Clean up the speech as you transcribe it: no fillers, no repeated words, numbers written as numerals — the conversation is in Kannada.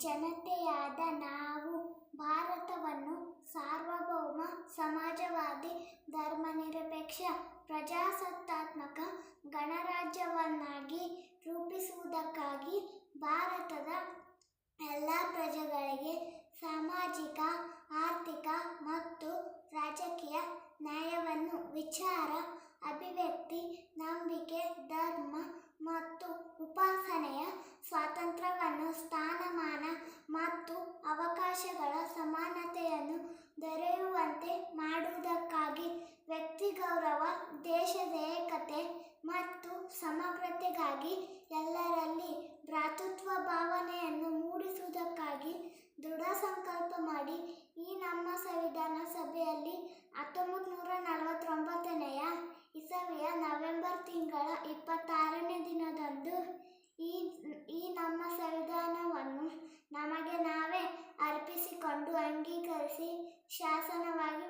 ಜನತೆಯಾದ ನಾವು ಭಾರತವನ್ನು ಸಾರ್ವಭೌಮ ಸಮಾಜವಾದಿ ಧರ್ಮನಿರಪೇಕ್ಷ ಪ್ರಜಾಸತ್ತಾತ್ಮಕ ಗಣರಾಜ್ಯವನ್ನಾಗಿ ರೂಪಿಸುವುದಕ್ಕಾಗಿ ಭಾರತದ ಎಲ್ಲ ಪ್ರಜೆಗಳಿಗೆ ಸಾಮಾಜಿಕ, ಆರ್ಥಿಕ ಮತ್ತು ರಾಜಕೀಯ ನ್ಯಾಯವನ್ನು, ವಿಚಾರ, ಅಭಿವ್ಯಕ್ತಿ, ನಂಬಿಕೆ, ಧರ್ಮ ಮತ್ತು ಉಪಾಸನೆಯ ಸ್ವಾತಂತ್ರ್ಯವನ್ನು, ಸ್ಥಾನಮಾನ ಮತ್ತು ಅವಕಾಶಗಳ ಸಮಾನತೆಯನ್ನು ದೊರೆಯುವಂತೆ ಮಾಡುವುದಕ್ಕಾಗಿ ವ್ಯಕ್ತಿ ಗೌರವ, ದೇಶದ ಏಕತೆ ಮತ್ತು ಸಮಗ್ರತೆಗಾಗಿ ಎಲ್ಲರಲ್ಲಿ ಭ್ರಾತೃತ್ವ ಭಾವನೆಯನ್ನು ಮೂಡಿಸುವುದಕ್ಕಾಗಿ ದೃಢ ಸಂಕಲ್ಪ ಮಾಡಿ ಈ ನಮ್ಮ ಸಂವಿಧಾನ ಸಭೆಯಲ್ಲಿ 1949ನೇ ಇಸವಿಯ ನವೆಂಬರ್ ತಿಂಗಳ 26ನೇ ದಿನದಂದು ಈ ನಮ್ಮ ಸಂವಿಧಾನವನ್ನು ನಮಗೆ ನಾವೇ ಅರ್ಪಿಸಿಕೊಂಡು ಅಂಗೀಕರಿಸಿ ಶಾಸನವಾಗಿ